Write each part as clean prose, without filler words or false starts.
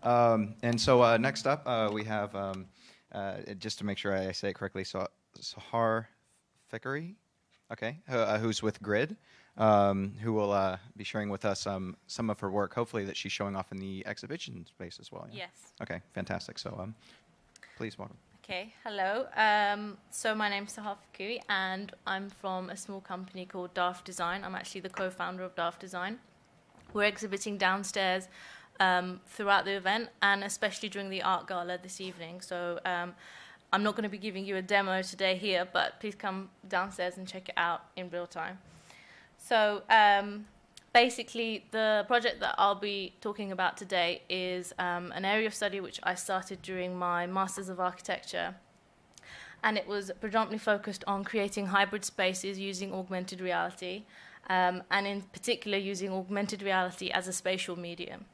And so next up, we have, just to make sure I say it correctly, so Sahar Fikouhi, okay, who's with Grid, who will be sharing with us some of her work, hopefully that she's showing off in the exhibition space as well. Yeah? Yes. Okay, fantastic. So please welcome. Okay, hello. So my name's Sahar Fikouhi, and I'm from a small company called Daft Design. I'm actually the co-founder of Daft Design. We're exhibiting downstairs throughout the event, and especially during the art gala this evening. So I'm not going to be giving you a demo today here, but please come downstairs and check it out in real time. So basically, the project that I'll be talking about today is an area of study which I started during my Masters of Architecture. And it was predominantly focused on creating hybrid spaces using augmented reality, and in particular using augmented reality as a spatial medium.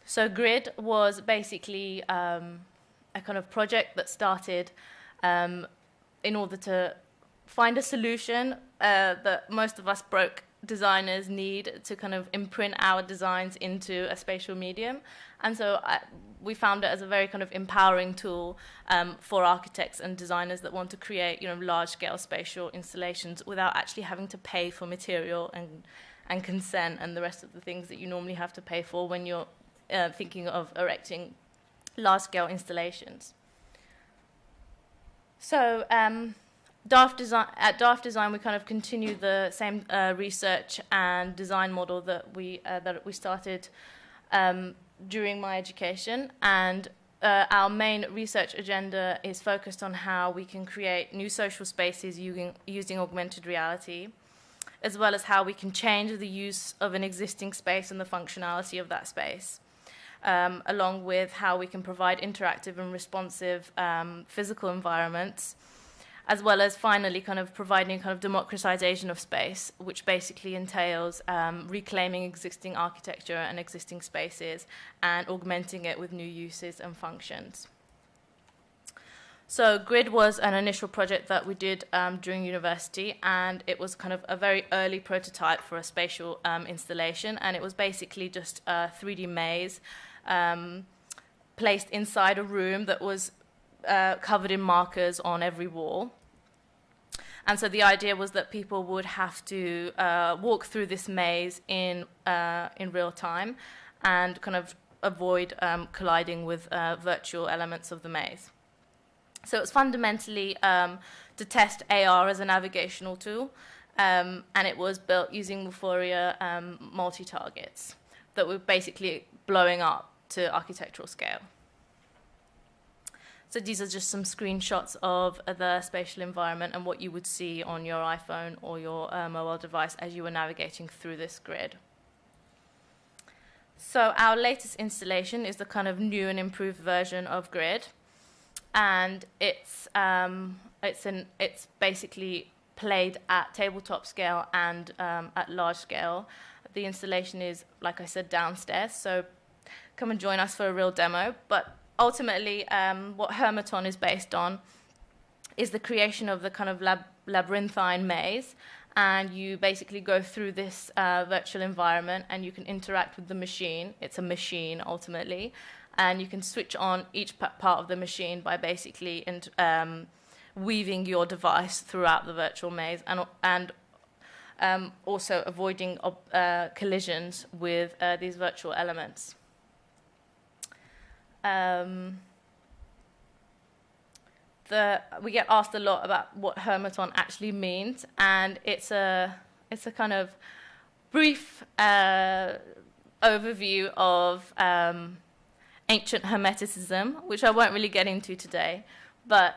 So Grid was basically a kind of project that started in order to find a solution that most of us broke designers need to kind of imprint our designs into a spatial medium. And so we found it as a very kind of empowering tool for architects and designers that want to create, large-scale spatial installations without actually having to pay for material and consent and the rest of the things that you normally have to pay for when you're thinking of erecting large-scale installations. So at Daft Design, we kind of continue the same research and design model that we started during my education, and our main research agenda is focused on how we can create new social spaces using augmented reality, as well as how we can change the use of an existing space and the functionality of that space, along with how we can provide interactive and responsive physical environments, as well as finally kind of providing kind of democratization of space, which basically entails reclaiming existing architecture and existing spaces and augmenting it with new uses and functions. So Grid was an initial project that we did during university, and it was kind of a very early prototype for a spatial installation, and it was basically just a 3D maze placed inside a room that was covered in markers on every wall. And so the idea was that people would have to walk through this maze in real time and kind of avoid colliding with virtual elements of the maze. So it's fundamentally to test AR as a navigational tool, and it was built using Vuforia multi-targets that were basically blowing up to architectural scale. So these are just some screenshots of the spatial environment and what you would see on your iPhone or your mobile device as you were navigating through this grid. So our latest installation is the kind of new and improved version of Grid, and it's basically played at tabletop scale and at large scale. The installation is, like I said, downstairs, so come and join us for a real demo. But ultimately, what Hermaton is based on is the creation of the kind of labyrinthine maze, and you basically go through this virtual environment and you can interact with the machine. It's a machine, ultimately, and you can switch on each part of the machine by basically weaving your device throughout the virtual maze and also avoiding collisions with these virtual elements. We get asked a lot about what Hermaton actually means, and it's a kind of brief overview of ancient Hermeticism, which I won't really get into today, but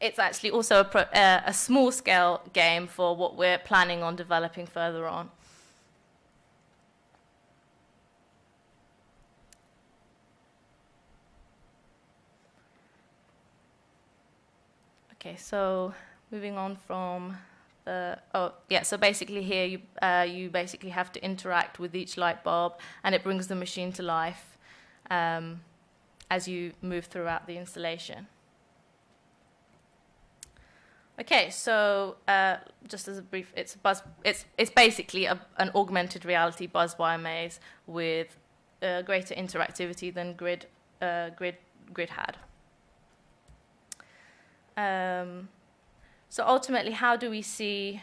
it's actually also a small-scale game for what we're planning on developing further on. Okay, so moving on from so basically here you basically have to interact with each light bulb, and it brings the machine to life as you move throughout the installation. Okay, so just as a brief, it's basically an augmented reality buzzwire maze with greater interactivity than Grid had. So ultimately, how do we see...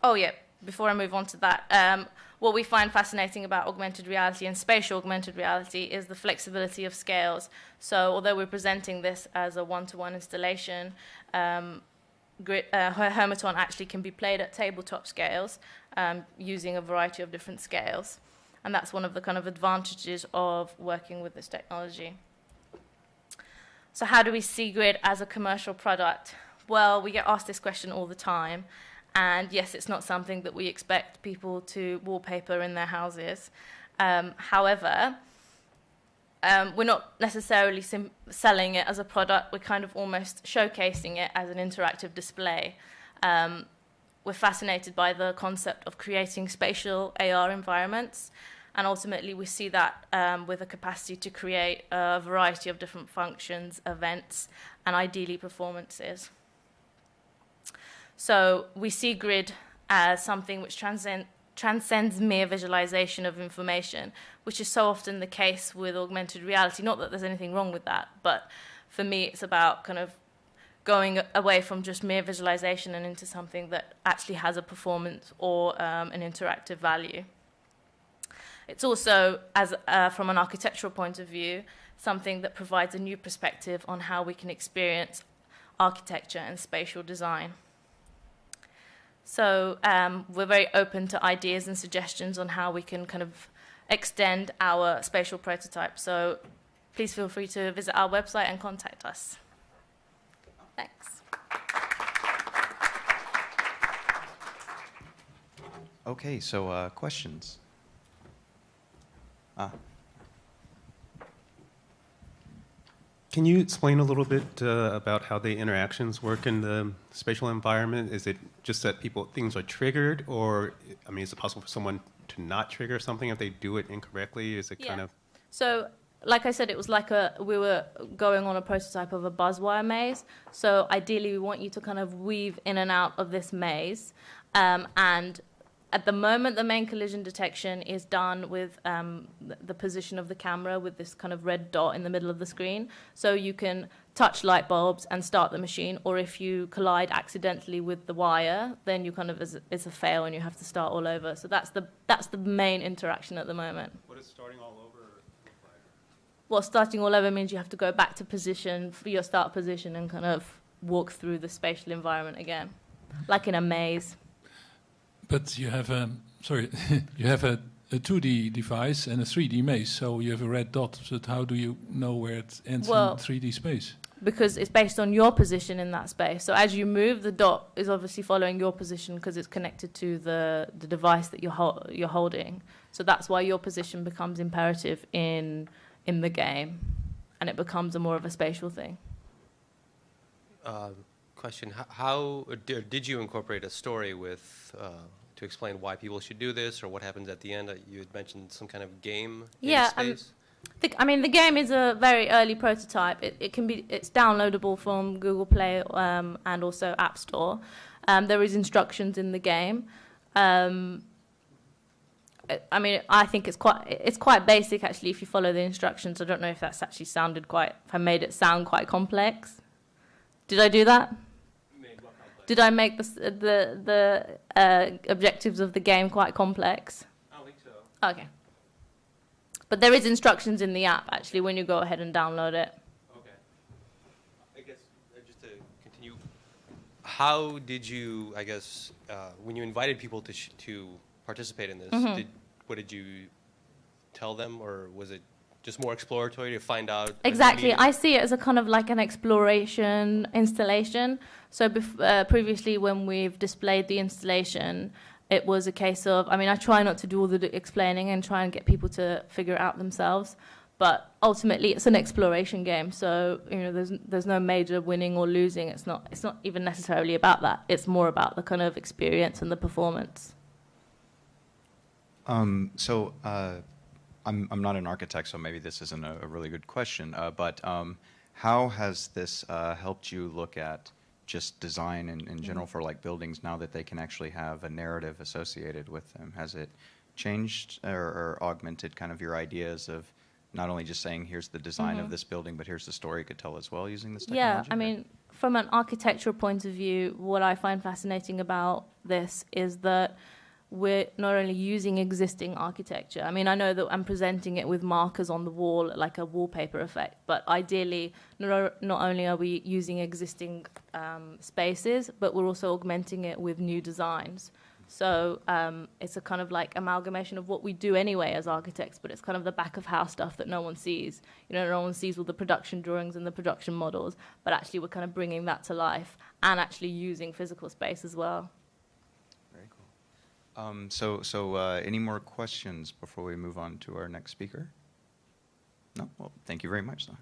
Oh, yeah, before I move on to that, what we find fascinating about augmented reality and spatial augmented reality is the flexibility of scales. So although we're presenting this as a one-to-one installation, Hermaton actually can be played at tabletop scales using a variety of different scales. And that's one of the kind of advantages of working with this technology. So how do we see Grid as a commercial product? Well, we get asked this question all the time. And yes, it's not something that we expect people to wallpaper in their houses. However, we're not necessarily selling it as a product. We're kind of almost showcasing it as an interactive display. We're fascinated by the concept of creating spatial AR environments. And ultimately, we see that with a capacity to create a variety of different functions, events, and ideally performances. So we see Grid as something which transcends mere visualization of information, which is so often the case with augmented reality. Not that there's anything wrong with that, but for me, it's about kind of going away from just mere visualization and into something that actually has a performance or an interactive value. It's also, from an architectural point of view, something that provides a new perspective on how we can experience architecture and spatial design. So we're very open to ideas and suggestions on how we can kind of extend our spatial prototype. So please feel free to visit our website and contact us. Thanks. Okay, so questions? Can you explain a little bit about how the interactions work in the spatial environment? Is it just that things are triggered, or, I mean, is it possible for someone to not trigger something if they do it incorrectly? Is it kind of... So, like I said, it was like we were going on a prototype of a buzzwire maze. So ideally, we want you to kind of weave in and out of this maze. And at the moment, the main collision detection is done with the position of the camera with this kind of red dot in the middle of the screen. So you can touch light bulbs and start the machine, or if you collide accidentally with the wire, then you kind of it's a fail and you have to start all over. So that's the main interaction at the moment. What is starting all over look like? Well, starting all over means you have to go back to position for your start position and kind of walk through the spatial environment again, like in a maze. But you have you have a 2D device and a 3D maze, so you have a red dot. So how do you know where it ends in 3D space? Because it's based on your position in that space. So as you move, the dot is obviously following your position because it's connected to the device that you're holding. So that's why your position becomes imperative in the game, and it becomes more of a spatial thing. Question: how did you incorporate a story with to explain why people should do this, or what happens at the end? You had mentioned some kind of game in space. I mean, the game is a very early prototype. It's downloadable from Google Play and also App Store. There is instructions in the game. I mean, I think it's quite basic actually. If you follow the instructions, I don't know if that's actually if I made it sound quite complex. Did I do that? Did I make the objectives of the game quite complex? I don't think so. Okay. But there is instructions in the app, actually, when you go ahead and download it. Okay. I guess, just to continue, how did you, I guess, when you invited people to participate in this, what did you tell them, or was it just more exploratory to find out? Exactly. I see it as a kind of like an exploration installation. So previously, when we've displayed the installation, it was a case of, I mean, I try not to do all the explaining and try and get people to figure it out themselves. But ultimately, it's an exploration game. So, you know, there's no major winning or losing. It's not even necessarily about that. It's more about the kind of experience and the performance. I'm not an architect, so maybe this isn't a really good question. But how has this helped you look at just design in general for like buildings now that they can actually have a narrative associated with them? Has it changed or augmented kind of your ideas of not only just saying, here's the design of this building, but here's the story it could tell as well using this Yeah, technology? I mean, from an architectural point of view, what I find fascinating about this is that we're not only using existing architecture. I mean, I know that I'm presenting it with markers on the wall, like a wallpaper effect, but ideally, not only are we using existing spaces, but we're also augmenting it with new designs. So it's a kind of like amalgamation of what we do anyway as architects, but it's kind of the back of house stuff that no one sees. You know, no one sees all the production drawings and the production models, but actually we're kind of bringing that to life and actually using physical space as well. Very cool. So any more questions before we move on to our next speaker? No? Well, thank you very much, Sahar.